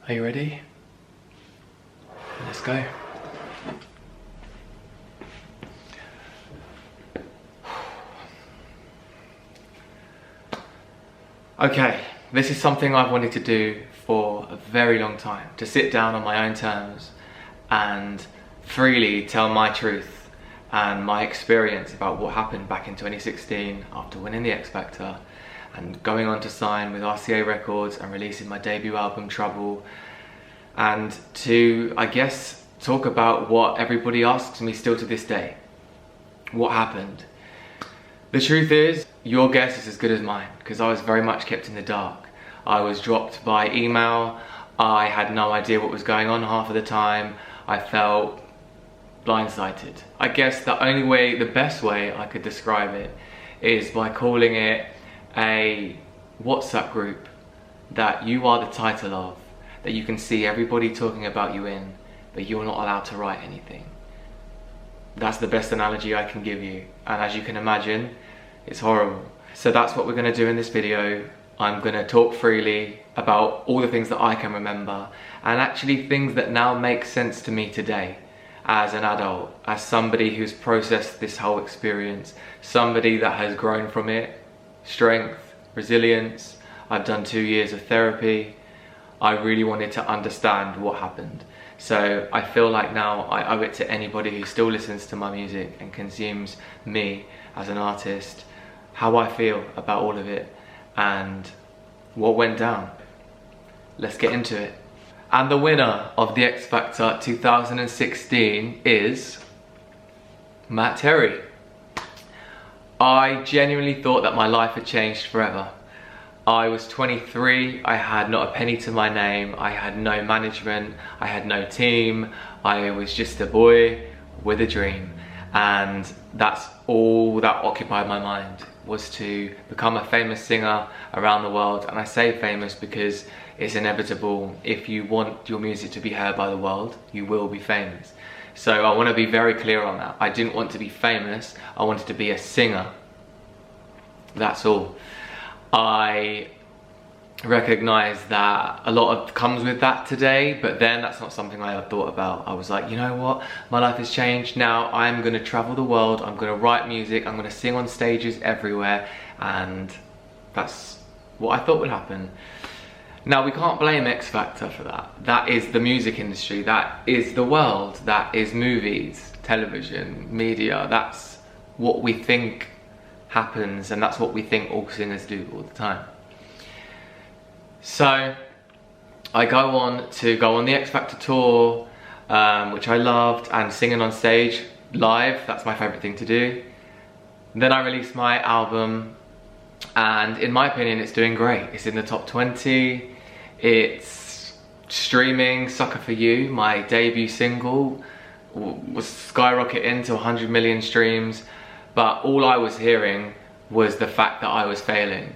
Are you ready? Let's go. Okay, this is something I've wanted to do for a very long time. To sit down on my own terms and freely tell my truth and my experience about what happened back in 2016 after winning the X Factor and going on to sign with RCA Records and releasing my debut album, Trouble, and to, I guess, talk about what everybody asks me still to this day. What happened? The truth is, your guess is as good as mine, because I was very much kept in the dark. I was dropped by email, I had no idea what was going on half of the time, I felt blindsided. I guess the best way I could describe it is by calling it a WhatsApp group that you are the title of, that you can see everybody talking about you in, but you're not allowed to write anything. That's the best analogy I can give you, and as you can imagine, it's horrible. So that's what we're going to do in this video. I'm going to talk freely about all the things that I can remember, and actually things that now make sense to me today as an adult, as somebody who's processed this whole experience, somebody that has grown from it, strength, resilience. I've done 2 years of therapy. I really wanted to understand what happened. So I feel like now I owe it to anybody who still listens to my music and consumes me as an artist, how I feel about all of it and what went down. Let's get into it. And the winner of the X Factor 2016 is Matt Terry. I genuinely thought that my life had changed forever. I was 23, I had not a penny to my name, I had no management, I had no team, I was just a boy with a dream. And that's all that occupied my mind, was to become a famous singer around the world. And I say famous because it's inevitable. If you want your music to be heard by the world, you will be famous. So I want to be very clear on that. I didn't want to be famous, I wanted to be a singer. That's all. I recognize that a lot comes with that today, but then that's not something I had thought about. I was like, you know what? My life has changed now. I'm going to travel the world. I'm going to write music. I'm going to sing on stages everywhere. And that's what I thought would happen. Now, we can't blame X Factor for that. That is the music industry. That is the world. That is movies, television, media. That's what we think happens, and that's what we think all singers do all the time. So I go on the X Factor tour, which I loved, and singing on stage live, that's my favourite thing to do. Then I released my album, and in my opinion it's doing great. It's in the top 20, it's streaming. Sucker For You, my debut single, was skyrocketing to 100 million streams, but all I was hearing was the fact that I was failing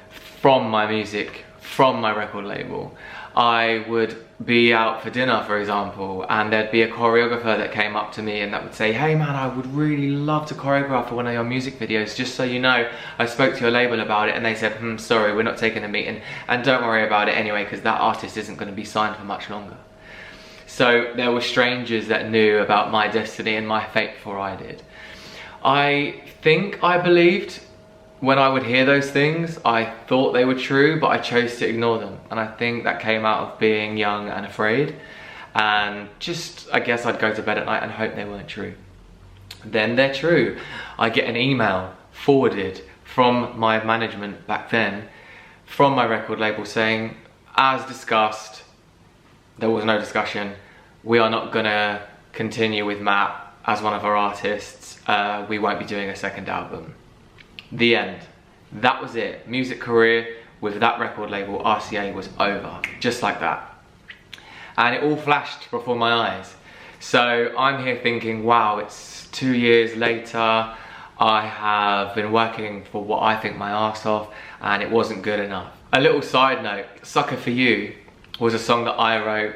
from my music, from my record label. I would be out for dinner, for example, and there'd be a choreographer that came up to me and that would say, hey man, I would really love to choreograph for one of your music videos. Just so you know, I spoke to your label about it and they said, sorry, we're not taking a meeting, and don't worry about it anyway, because that artist isn't going to be signed for much longer. So there were strangers that knew about my destiny and my fate before I did. I think I believed when I would hear those things, I thought they were true, but I chose to ignore them. And I think that came out of being young and afraid. And just, I guess I'd go to bed at night and hope they weren't true. Then they're true. I get an email forwarded from my management back then, from my record label, saying, as discussed, there was no discussion, we are not gonna continue with Matt as one of our artists. We won't be doing a second album. The end. That was it. Music career with that record label, RCA, was over. Just like that. And it all flashed before my eyes. So I'm here thinking, wow, it's 2 years later. I have been working for what I think my arse off, and it wasn't good enough. A little side note, Sucker For You was a song that I wrote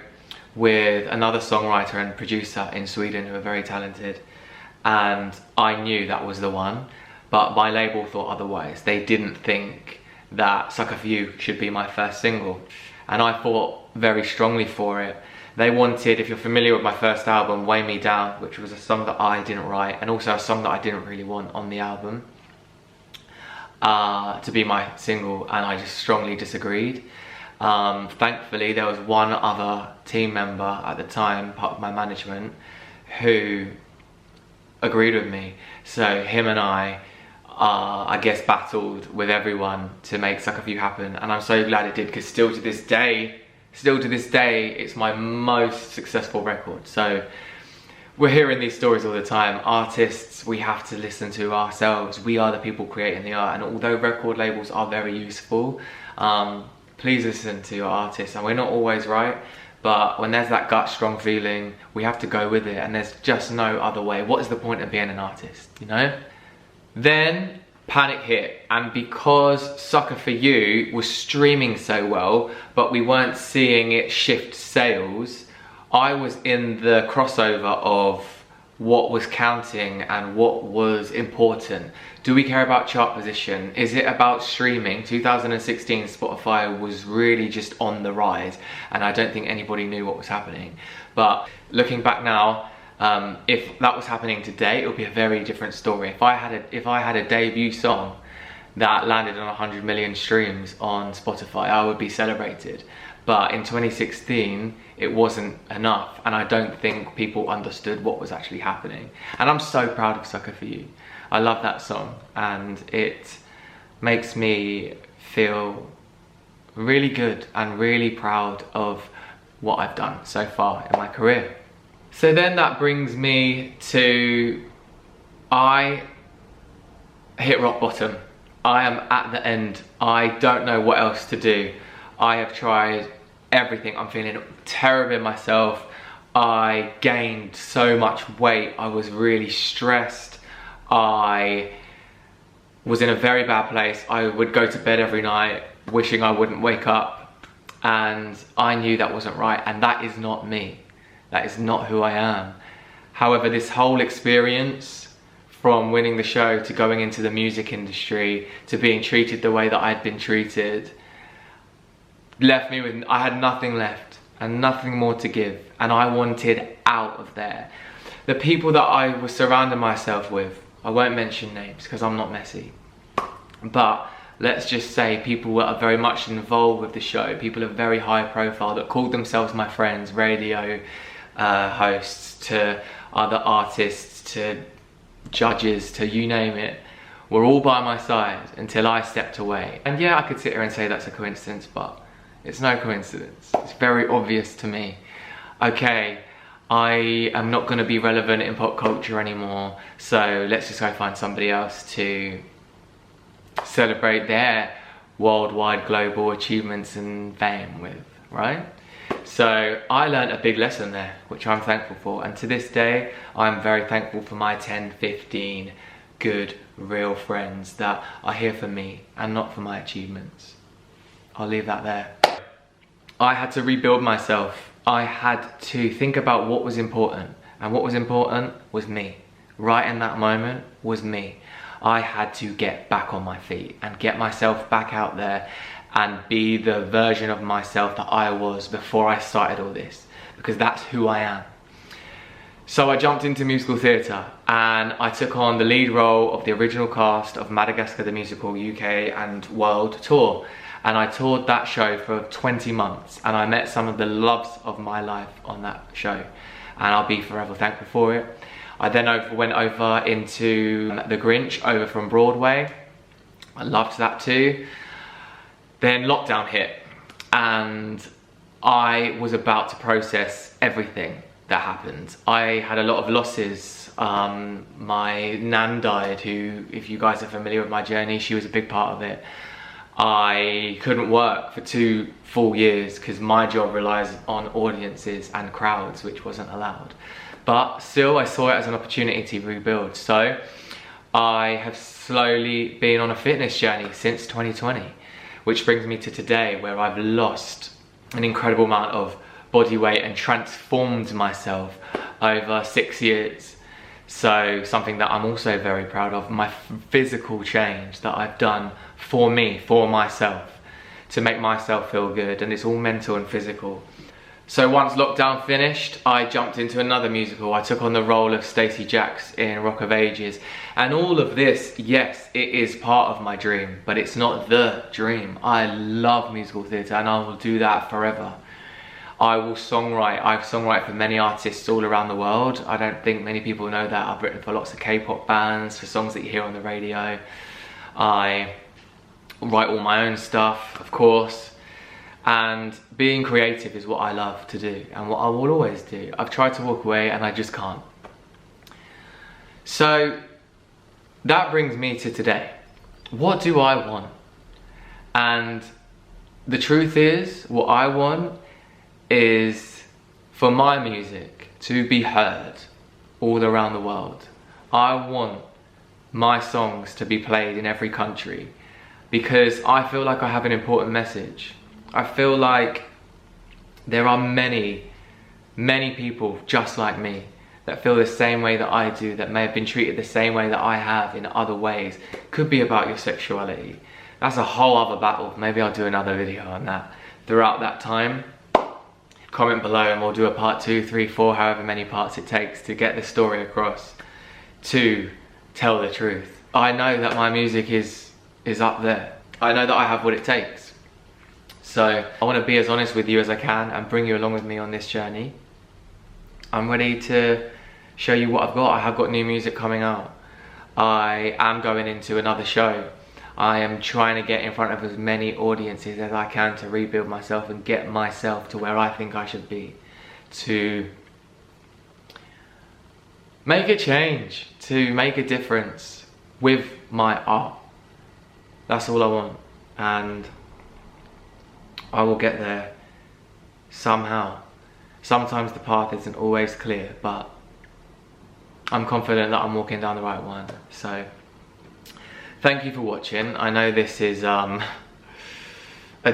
with another songwriter and producer in Sweden who are very talented. And I knew that was the one, but my label thought otherwise. They didn't think that Sucker For You should be my first single. and I fought very strongly for it. They wanted, if you're familiar with my first album, Weigh Me Down, which was a song that I didn't write, and also a song that I didn't really want on the album, to be my single, and I just strongly disagreed. Thankfully, there was one other team member at the time, part of my management, who agreed with me. So him and I guess, battled with everyone to make Sucker For You happen, and I'm so glad it did, because still to this day, it's my most successful record. So we're hearing these stories all the time. Artists, we have to listen to ourselves. We are the people creating the art, and although record labels are very useful, please listen to your artists. And we're not always right, but when there's that gut strong feeling, we have to go with it, and there's just no other way. What is the point of being an artist, you know? Then panic hit, and because Sucker For You was streaming so well, but we weren't seeing it shift sales, I was in the crossover of what was counting and what was important. Do we care about chart position? Is it about streaming? 2016 Spotify was really just on the rise, and I don't think anybody knew what was happening. But looking back now, if that was happening today, it would be a very different story. If I had a debut song that landed on 100 million streams on Spotify, I would be celebrated. But in 2016, it wasn't enough, and I don't think people understood what was actually happening. And I'm so proud of Sucker For You. I love that song, and it makes me feel really good and really proud of what I've done so far in my career. So then that brings me to, I hit rock bottom. I am at the end. I don't know what else to do. I have tried everything. I'm feeling terrible in myself. I gained so much weight. I was really stressed. I was in a very bad place. I would go to bed every night wishing I wouldn't wake up, and I knew that wasn't right, and that is not me. That is not who I am. However, this whole experience, from winning the show to going into the music industry to being treated the way that I'd been treated, left me with, I had nothing left and nothing more to give, and I wanted out of there. The people that I was surrounding myself with, I won't mention names because I'm not messy, but let's just say people that are very much involved with the show, people of very high profile that called themselves my friends, radio hosts, to other artists, to judges, to you name it, were all by my side until I stepped away. And yeah, I could sit here and say that's a coincidence, but it's no coincidence. It's very obvious to me. Okay, I am not going to be relevant in pop culture anymore, so let's just go find somebody else to celebrate their worldwide global achievements and fame with, right? So I learned a big lesson there, which I'm thankful for, and to this day I'm very thankful for my 10, 15 good, real friends that are here for me and not for my achievements. I'll leave that there. I had to rebuild myself. I had to think about what was important, and what was important was me. Right in that moment was me. I had to get back on my feet and get myself back out there and be the version of myself that I was before I started all this, because that's who I am. So I jumped into musical theatre, and I took on the lead role of the original cast of Madagascar the Musical UK and World Tour. And I toured that show for 20 months, and I met some of the loves of my life on that show, and I'll be forever thankful for it. I then went over into The Grinch over from Broadway. I loved that too. Then lockdown hit, and I was about to process everything that happened. I had a lot of losses. My nan died, who, if you guys are familiar with my journey, she was a big part of it. I couldn't work for 2 full years because my job relies on audiences and crowds, which wasn't allowed. But still, I saw it as an opportunity to rebuild. So I have slowly been on a fitness journey since 2020, which brings me to today, where I've lost an incredible amount of body weight and transformed myself over 6 years. So something that I'm also very proud of, my physical change that I've done for me, for myself, to make myself feel good, and it's all mental and physical. So once lockdown finished, I jumped into another musical. I took on the role of Stacey Jacks in Rock of Ages. And all of this, yes, it is part of my dream, but it's not the dream. I love musical theatre and I will do that forever. I will songwrite. I songwrite for many artists all around the world. I don't think many people know that. I've written for lots of K-pop bands, for songs that you hear on the radio. I write all my own stuff, of course. And being creative is what I love to do and what I will always do. I've tried to walk away and I just can't. So that brings me to today. What do I want? And the truth is, what I want is for my music to be heard all around the world. I want my songs to be played in every country because I feel like I have an important message. I feel like there are many, many people just like me that feel the same way that I do, that may have been treated the same way that I have in other ways. Could be about your sexuality. That's a whole other battle. Maybe I'll do another video on that. Throughout that time, comment below and we'll do a part 2, 3, 4, however many parts it takes to get the story across, to tell the truth. I know that my music is up there. I know that I have what it takes. So I want to be as honest with you as I can and bring you along with me on this journey. I'm ready to show you what I've got. I have got new music coming out. I am going into another show. I am trying to get in front of as many audiences as I can to rebuild myself and get myself to where I think I should be. To make a change, to make a difference with my art. That's all I want. And I will get there somehow. Sometimes the path isn't always clear, but I'm confident that I'm walking down the right one. So thank you for watching. I know this is a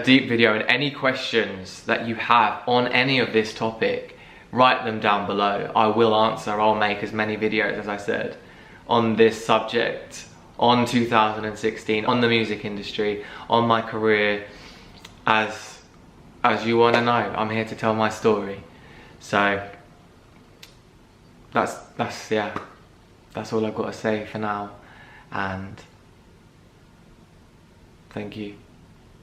deep video, and any questions that you have on any of this topic, write them down below. I will answer. I'll make as many videos, as I said, on this subject, on 2016, on the music industry, on my career, as you want to know. I'm here to tell my story. So that's all I've got to say for now, and thank you.